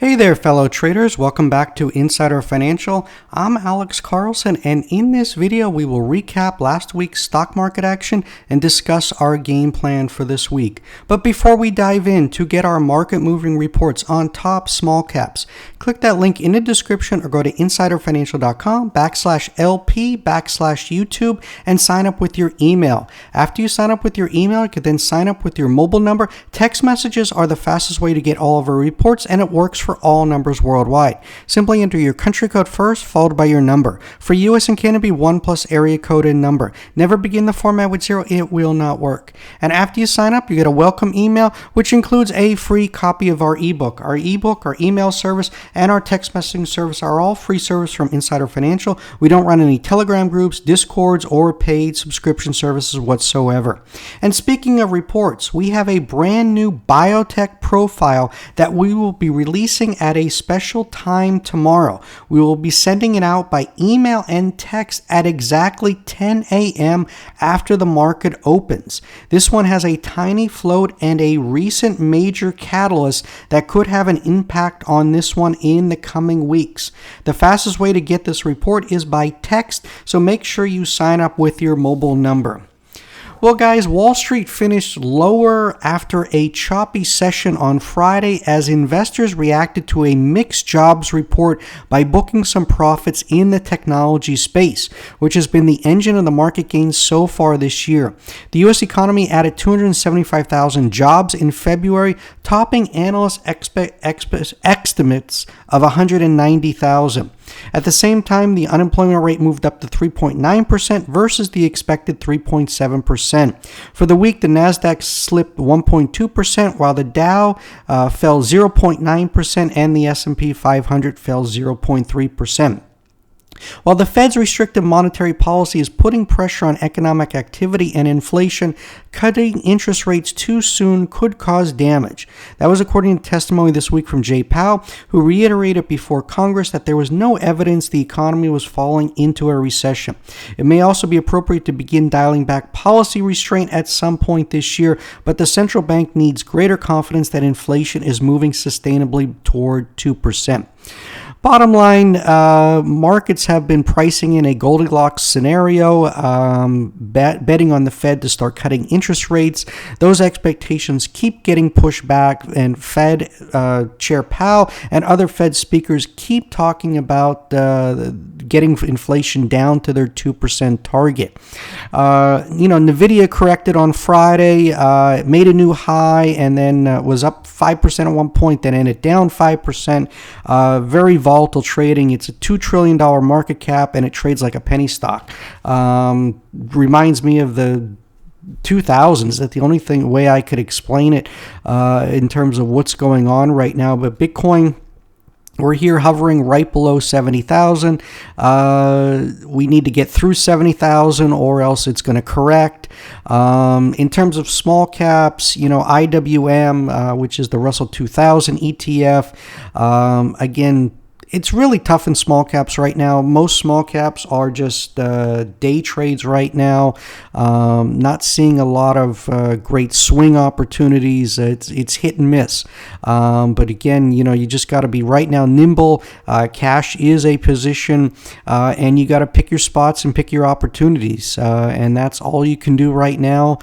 Hey there, fellow traders. Welcome back to Insider Financial. I'm Alex Carlson, and in this video, we will recap last week's stock market action and discuss our game plan for this week. But before we dive in, to get our market moving reports on top small caps, click that link in the description or go to insiderfinancial.com/LP/YouTube and sign up with your email. After you sign up with your email, you can then sign up with your mobile number. Text messages are the fastest way to get all of our reports, and it works for all numbers worldwide. Simply enter your country code first, followed by your number. For US and Canada, be 1 plus area code and number. Never begin the format with 0, it will not work. And after you sign up, you get a welcome email, which includes a free copy of our ebook. Our ebook, our email service, and our text messaging service are all free service from Insider Financial. We don't run any Telegram groups, Discords, or paid subscription services whatsoever. And speaking of reports, we have a brand new Biotech profile that we will be releasing at a special time tomorrow. We will be sending it out by email and text at exactly 10 a.m. after the market opens. This one has a tiny float and a recent major catalyst that could have an impact on this one in the coming weeks. The fastest way to get this report is by text, so make sure you sign up with your mobile number. Well, guys, Wall Street finished lower after a choppy session on Friday as investors reacted to a mixed jobs report by booking some profits in the technology space, which has been the engine of the market gains so far this year. The U.S. economy added 275,000 jobs in February, topping analyst estimates of 190,000. At the same time, the unemployment rate moved up to 3.9% versus the expected 3.7%. For the week, the Nasdaq slipped 1.2%, while the Dow fell 0.9% and the S&P 500 fell 0.3%. While the Fed's restrictive monetary policy is putting pressure on economic activity and inflation, cutting interest rates too soon could cause damage. That was according to testimony this week from Jay Powell, who reiterated before Congress that there was no evidence the economy was falling into a recession. It may also be appropriate to begin dialing back policy restraint at some point this year, but the central bank needs greater confidence that inflation is moving sustainably toward 2%. Bottom line, markets have been pricing in a Goldilocks scenario, betting on the Fed to start cutting interest rates. Those expectations keep getting pushed back, and Fed Chair Powell and other Fed speakers keep talking about getting inflation down to their 2% target. NVIDIA corrected on Friday, made a new high, and then was up 5% at one point, then ended down 5%. Very volatile trading. It's a $2 trillion market cap, and it trades like a penny stock. Reminds me of the 2000s. That's the only way I could explain it in terms of what's going on right now. But Bitcoin, we're here hovering right below 70,000. We need to get through 70,000 or else it's going to correct. In terms of small caps, IWM, which is the Russell 2000 ETF, again, it's really tough in small caps right now. Most small caps are just day trades right now. Not seeing a lot of great swing opportunities. It's hit and miss. But again, you just got to be right now nimble. Cash is a position, and you got to pick your spots and pick your opportunities. And that's all you can do right now.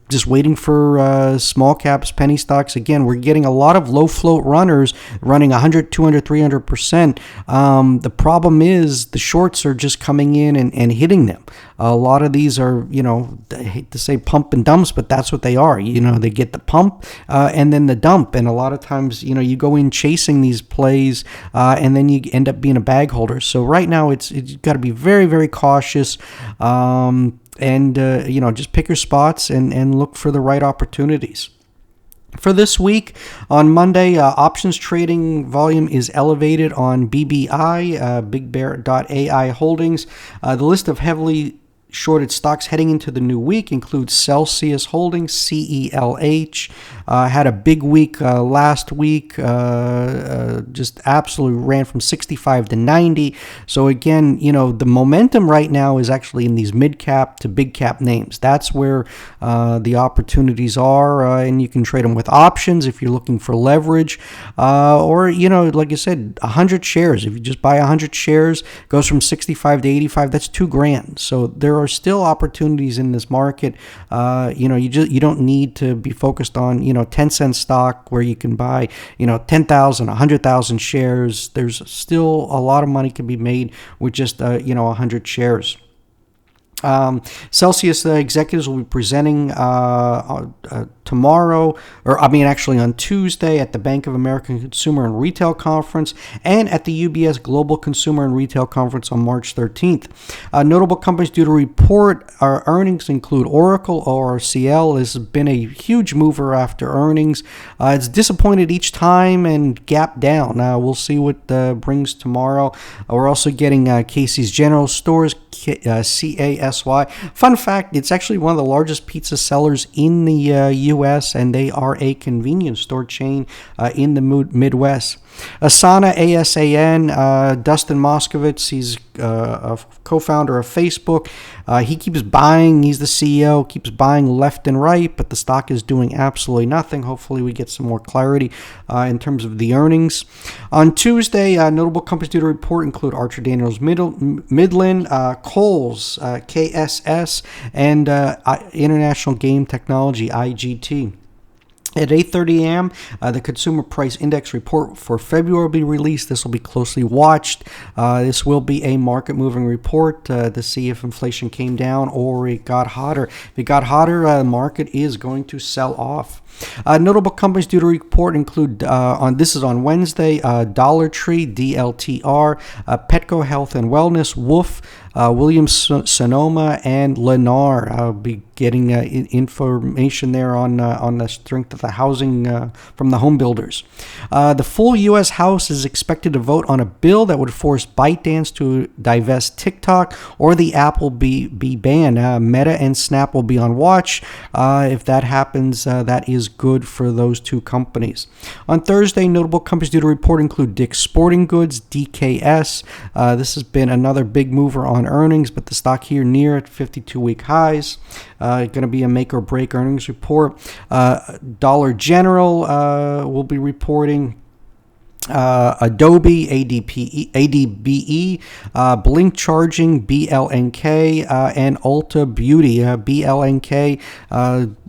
Just waiting for small caps, penny stocks. Again, we're getting a lot of low float runners running 100, 200, 300%. The problem is the shorts are just coming in and hitting them. A lot of these are, I hate to say pump and dumps, but that's what they are. They get the pump and then the dump. And a lot of times, you go in chasing these plays and then you end up being a bag holder. So right now, it's got to be very, very cautious. And just pick your spots and look for the right opportunities. For this week, on Monday, options trading volume is elevated on BBAI, BigBear.ai Holdings. The list of heavily shorted stocks heading into the new week include Celsius Holdings, CELH, had a big week last week, just absolutely ran from 65 to 90. So again, the momentum right now is actually in these mid-cap to big-cap names. That's where the opportunities are, and you can trade them with options if you're looking for leverage, or, like I said, 100 shares. If you just buy 100 shares, goes from 65 to 85, that's $2,000. So there are still opportunities in this market. You don't need to be focused on 10-cent stock where you can buy 10,000, 100,000 shares. There's still a lot of money can be made with just 100 shares. Celsius executives will be presenting tomorrow, actually on Tuesday at the Bank of America Consumer and Retail Conference and at the UBS Global Consumer and Retail Conference on March 13th. Notable companies due to report our earnings include Oracle, ORCL. This has been a huge mover after earnings. It's disappointed each time and gapped down. We'll see what brings tomorrow. We're also getting Casey's General Stores, CASY. Fun fact, it's actually one of the largest pizza sellers in the U.S., and they are a convenience store chain in the Midwest. ASAN, ASAN, Dustin Moskovitz, he's a co-founder of Facebook. He keeps buying. He's the CEO, keeps buying left and right, but the stock is doing absolutely nothing. Hopefully we get some more clarity in terms of the earnings. On Tuesday, notable companies due to report include Archer Daniels Midland, Kohl's, KSS, and International Game Technology, IGT. At 8:30 a.m., the Consumer Price Index report for February will be released. This will be closely watched. This will be a market-moving report to see if inflation came down or it got hotter. If it got hotter, the market is going to sell off. Notable companies due to report include, this is on Wednesday, Dollar Tree, DLTR, Petco Health and Wellness, WOOF, Williams-Sonoma, and Lennar. I'll be getting information there on the strength of the housing from the home builders. The full U.S. House is expected to vote on a bill that would force ByteDance to divest TikTok or the app will be banned. Meta and Snap will be on watch. If that happens, that is good for those two companies. On Thursday, notable companies due to report include Dick's Sporting Goods, DKS. This has been another big mover on earnings, but the stock here near at 52-week highs. Going to be a make or break earnings report. Dollar General will be reporting. Adobe, ADBE, Blink Charging, BLNK, and Ulta Beauty. BLNK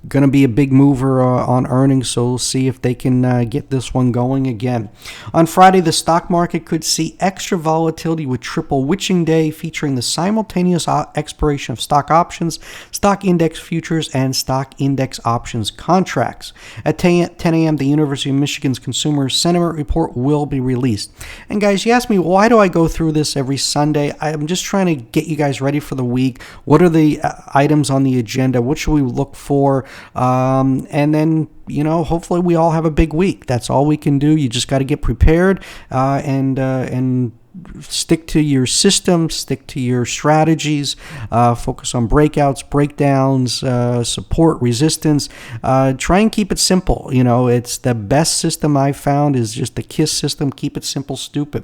going to be a big mover on earnings, so we'll see if they can get this one going again. On Friday, the stock market could see extra volatility with Triple Witching Day, featuring the simultaneous expiration of stock options, stock index futures, and stock index options contracts. At 10 a.m., the University of Michigan's Consumer Sentiment Report will be released. And guys, you ask me, why do I go through this every Sunday? I'm just trying to get you guys ready for the week. What are the items on the agenda? What should we look for? And then, hopefully we all have a big week. That's all we can do. You just got to get prepared and stick to your system, stick to your strategies, focus on breakouts, breakdowns, support, resistance. Try and keep it simple. It's the best system I've found is just the KISS system. Keep it simple, stupid.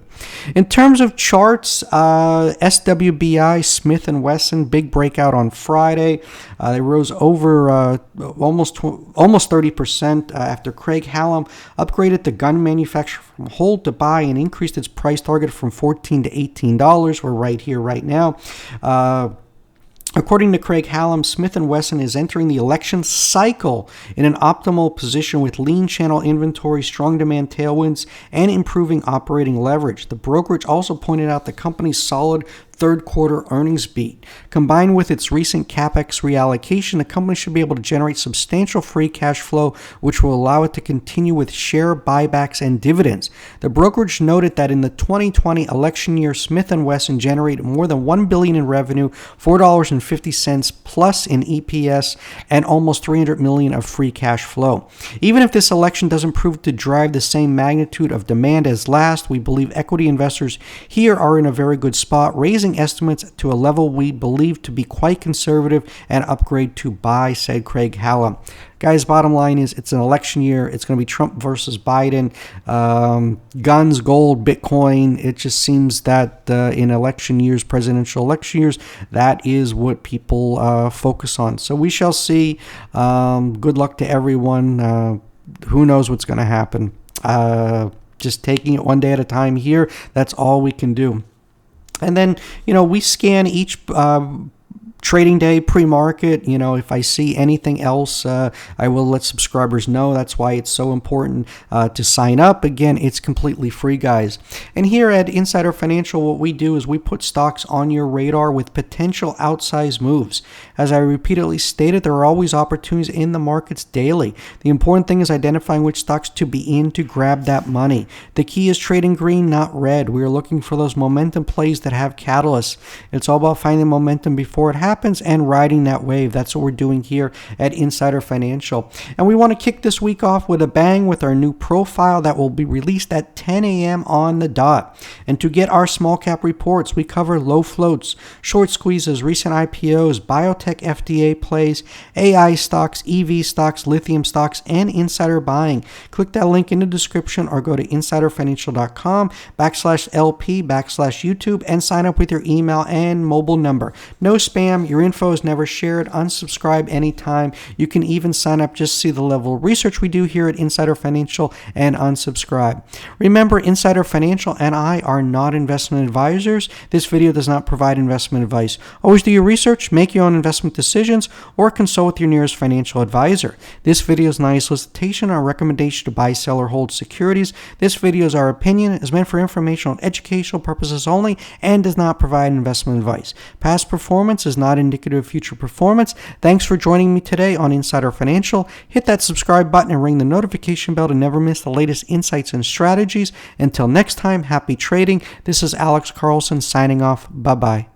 In terms of charts, SWBI, Smith & Wesson, big breakout on Friday. They rose over almost 30% after Craig Hallam upgraded the gun manufacturer from hold to buy and increased its price target from $14 to $18. We're right here, right now. According to Craig Hallam, Smith & Wesson is entering the election cycle in an optimal position with lean channel inventory, strong demand tailwinds, and improving operating leverage. The brokerage also pointed out the company's solid third quarter earnings beat. Combined with its recent CapEx reallocation, the company should be able to generate substantial free cash flow, which will allow it to continue with share buybacks and dividends. The brokerage noted that in the 2020 election year, Smith & Wesson generated more than $1 billion in revenue, $4.50 plus in EPS, and almost $300 million of free cash flow. Even if this election doesn't prove to drive the same magnitude of demand as last, we believe equity investors here are in a very good spot. Raising raising estimates to a level we believe to be quite conservative and upgrade to buy, said Craig Hallam. Guys, bottom line is it's an election year. It's going to be Trump versus Biden. Guns, gold, Bitcoin. It just seems that in election years, presidential election years, that is what people focus on. So we shall see. Good luck to everyone. Who knows what's going to happen? Just taking it one day at a time here. That's all we can do. And then, we scan each trading day pre-market. If I see anything else, I will let subscribers know. That's why it's so important to sign up. Again, it's completely free, guys. And here at Insider Financial, what we do is we put stocks on your radar with potential outsized moves. As I repeatedly stated, there are always opportunities in the markets daily. The important thing is identifying which stocks to be in to grab that money. The key is trading green, not red. We are looking for those momentum plays that have catalysts. It's all about finding momentum before it happens and riding that wave. That's what we're doing here at Insider Financial. And we want to kick this week off with a bang with our new profile that will be released at 10 a.m. on the dot. And to get our small cap reports, we cover low floats, short squeezes, recent IPOs, biotech FDA plays, AI stocks, EV stocks, lithium stocks, and insider buying. Click that link in the description or go to insiderfinancial.com/LP/YouTube and sign up with your email and mobile number. No spam. Your info is never shared. Unsubscribe anytime. You can even sign up just to see the level of research we do here at Insider Financial and unsubscribe. Remember, Insider Financial and I are not investment advisors. This video does not provide investment advice. Always do your research, make your own investment decisions, or consult with your nearest financial advisor. This video is not a solicitation or recommendation to buy, sell, or hold securities. This video is our opinion, is meant for informational and educational purposes only, and does not provide investment advice. Past performance is not indicative of future performance. Thanks for joining me today on Insider Financial. Hit that subscribe button and ring the notification bell to never miss the latest insights and strategies. Until next time, happy trading. This is Alex Carlson signing off. Bye-bye.